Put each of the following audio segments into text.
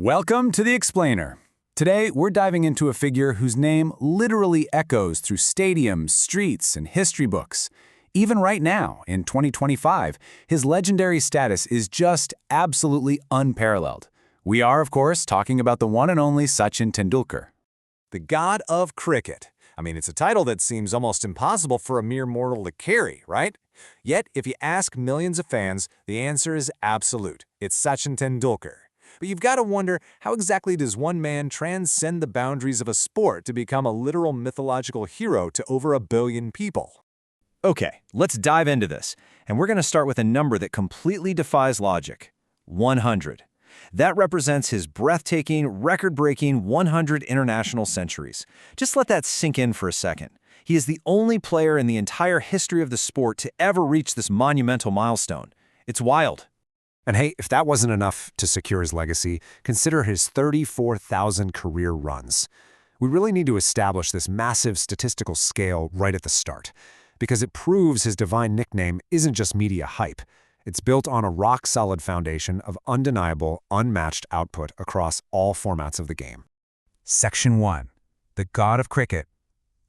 Welcome to The Explainer. Today, we're diving into a figure whose name literally echoes through stadiums, streets, and history books. Even right now, in 2025, his legendary status is just absolutely unparalleled. We are, of course, talking about the one and only Sachin Tendulkar. The god of cricket. I mean, it's a title that seems almost impossible for a mere mortal to carry, right? Yet, if you ask millions of fans, the answer is absolute. It's Sachin Tendulkar. But you've got to wonder, how exactly does one man transcend the boundaries of a sport to become a literal mythological hero to over 1 billion people? Okay, let's dive into this. And we're going to start with a number that completely defies logic. 100. That represents his breathtaking, record-breaking 100 international centuries. Just let that sink in for a second. He is the only player in the entire history of the sport to ever reach this monumental milestone. It's wild. And hey, if that wasn't enough to secure his legacy, consider his 34,000 career runs. We really need to establish this massive statistical scale right at the start, because it proves his divine nickname isn't just media hype. It's built on a rock-solid foundation of undeniable, unmatched output across all formats of the game. Section 1. The God of Cricket.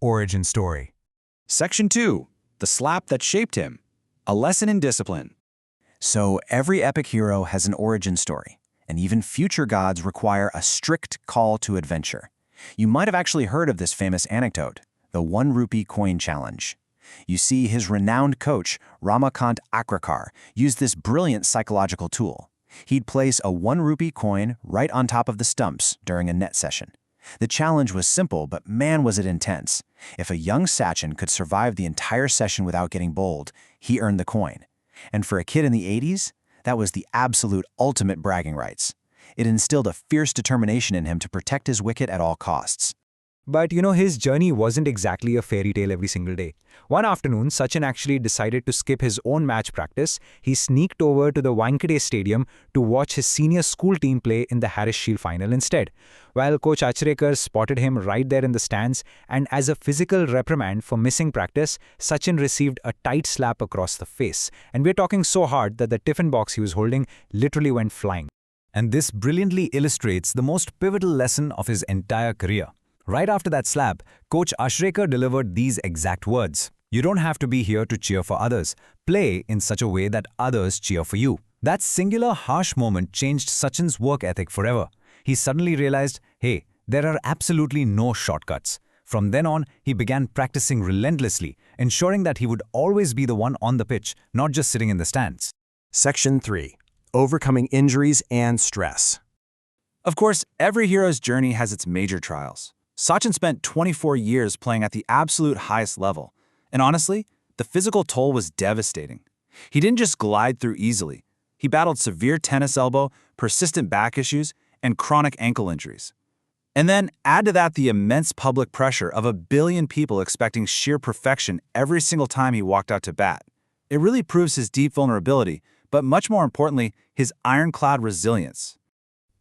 Origin Story. Section 2. The slap that shaped him. A lesson in discipline. So every epic hero has an origin story, and even future gods require a strict call to adventure. You might have actually heard of this famous anecdote, the 1 rupee coin challenge. You see, his renowned coach, Ramakant Agarkar, used this brilliant psychological tool. He'd place a 1 rupee coin right on top of the stumps during a net session. The challenge was simple, but man was it intense. If a young Sachin could survive the entire session without getting bowled, he earned the coin. And for a kid in the 80s, that was the absolute ultimate bragging rights. It instilled a fierce determination in him to protect his wicket at all costs. But his journey wasn't exactly a fairy tale every single day. One afternoon, Sachin actually decided to skip his own match practice. He sneaked over to the Wankhede Stadium to watch his senior school team play in the Harris Shield final instead. While Coach Achrekar spotted him right there in the stands, and as a physical reprimand for missing practice, Sachin received a tight slap across the face. And we're talking so hard that the tiffin box he was holding literally went flying. And this brilliantly illustrates the most pivotal lesson of his entire career. Right after that slap, Coach Achrekar delivered these exact words. You don't have to be here to cheer for others. Play in such a way that others cheer for you. That singular harsh moment changed Sachin's work ethic forever. He suddenly realized, hey, there are absolutely no shortcuts. From then on, he began practicing relentlessly, ensuring that he would always be the one on the pitch, not just sitting in the stands. Section 3. Overcoming injuries and stress. Of course, every hero's journey has its major trials. Sachin spent 24 years playing at the absolute highest level. And honestly, the physical toll was devastating. He didn't just glide through easily. He battled severe tennis elbow, persistent back issues, and chronic ankle injuries. And then add to that the immense public pressure of 1 billion people expecting sheer perfection every single time he walked out to bat. It really proves his deep vulnerability, but much more importantly, his ironclad resilience.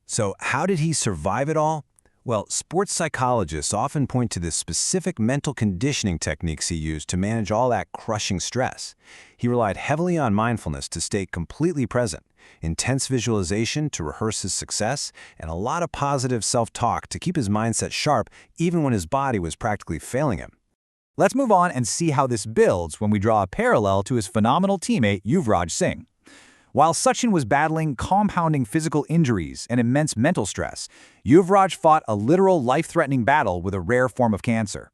So how did he survive it all? Well, sports psychologists often point to the specific mental conditioning techniques he used to manage all that crushing stress. He relied heavily on mindfulness to stay completely present, intense visualization to rehearse his success, and a lot of positive self-talk to keep his mindset sharp even when his body was practically failing him. Let's move on and see how this builds when we draw a parallel to his phenomenal teammate Yuvraj Singh. While Sachin was battling compounding physical injuries and immense mental stress, Yuvraj fought a literal life-threatening battle with a rare form of cancer.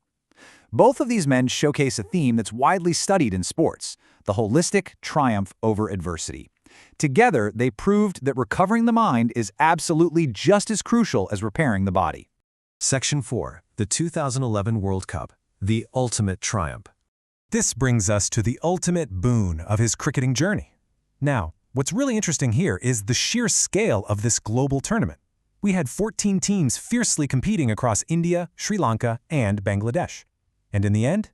Both of these men showcase a theme that's widely studied in sports, the holistic triumph over adversity. Together, they proved that recovering the mind is absolutely just as crucial as repairing the body. Section 4. The 2011 World Cup. The ultimate triumph. This brings us to the ultimate boon of his cricketing journey. Now, what's really interesting here is the sheer scale of this global tournament. We had 14 teams fiercely competing across India, Sri Lanka, and Bangladesh. And in the end,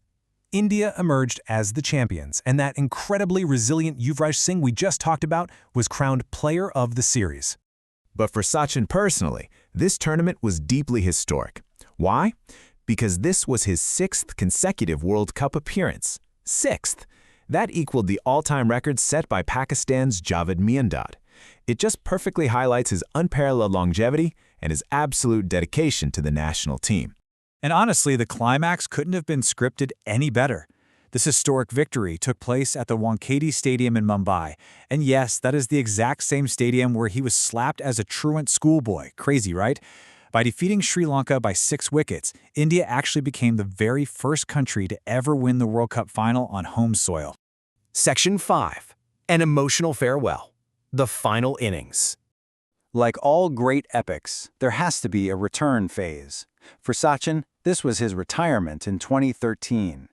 India emerged as the champions, and that incredibly resilient Yuvraj Singh we just talked about was crowned Player of the Series. But for Sachin personally, this tournament was deeply historic. Why? Because this was his 6th consecutive World Cup appearance. 6th! That equaled the all-time record set by Pakistan's Javed Miandad. It just perfectly highlights his unparalleled longevity and his absolute dedication to the national team. And honestly, the climax couldn't have been scripted any better. This historic victory took place at the Wankhede Stadium in Mumbai. And yes, that is the exact same stadium where he was slapped as a truant schoolboy. Crazy, right? By defeating Sri Lanka by 6 wickets, India actually became the very first country to ever win the World Cup final on home soil. Section 5. An emotional farewell. The final innings. Like all great epics, there has to be a return phase. For Sachin, this was his retirement in 2013.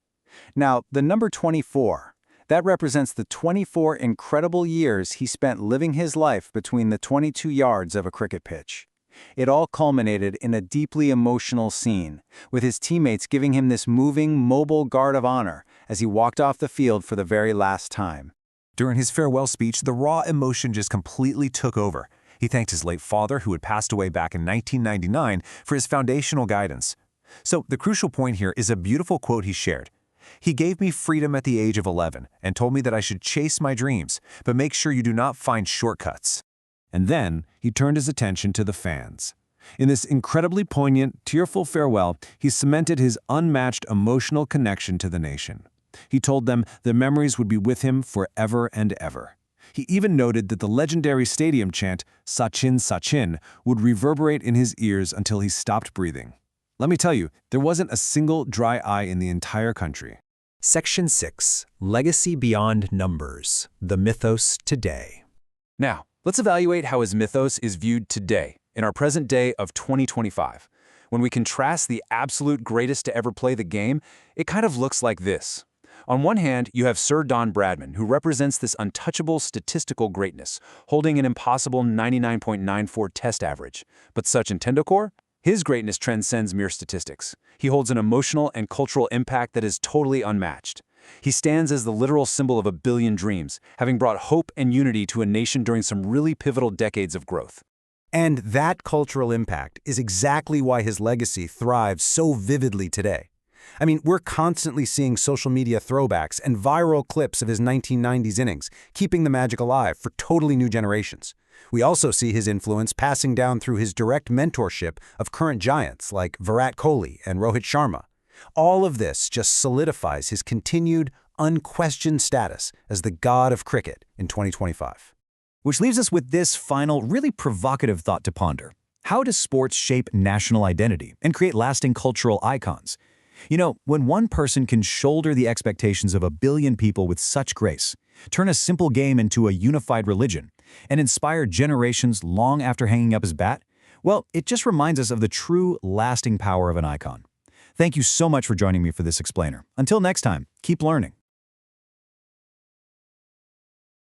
Now, the number 24, that represents the 24 incredible years he spent living his life between the 22 yards of a cricket pitch. It all culminated in a deeply emotional scene, with his teammates giving him this moving, mobile guard of honor as he walked off the field for the very last time. During his farewell speech, the raw emotion just completely took over. He thanked his late father, who had passed away back in 1999, for his foundational guidance. So the crucial point here is a beautiful quote he shared. He gave me freedom at the age of 11 and told me that I should chase my dreams, but make sure you do not find shortcuts. And then he turned his attention to the fans. In this incredibly poignant, tearful farewell, he cemented his unmatched emotional connection to the nation. He told them the memories would be with him forever and ever. He even noted that the legendary stadium chant, Sachin, Sachin, would reverberate in his ears until he stopped breathing. Let me tell you, there wasn't a single dry eye in the entire country. Section 6. Legacy Beyond Numbers. The Mythos Today. Now, let's evaluate how his mythos is viewed today, in our present day of 2025. When we contrast the absolute greatest to ever play the game, it kind of looks like this. On one hand, you have Sir Don Bradman, who represents this untouchable statistical greatness, holding an impossible 99.94 test average. But Sachin Tendulkar? His greatness transcends mere statistics. He holds an emotional and cultural impact that is totally unmatched. He stands as the literal symbol of a billion dreams, having brought hope and unity to a nation during some really pivotal decades of growth. And that cultural impact is exactly why his legacy thrives so vividly today. I mean, we're constantly seeing social media throwbacks and viral clips of his 1990s innings, keeping the magic alive for totally new generations. We also see his influence passing down through his direct mentorship of current giants like Virat Kohli and Rohit Sharma. All of this just solidifies his continued, unquestioned status as the god of cricket in 2025. Which leaves us with this final, really provocative thought to ponder. How does sports shape national identity and create lasting cultural icons? You know, when one person can shoulder the expectations of a billion people with such grace, turn a simple game into a unified religion, and inspire generations long after hanging up his bat, well, it just reminds us of the true, lasting power of an icon. Thank you so much for joining me for this explainer. Until next time, keep learning.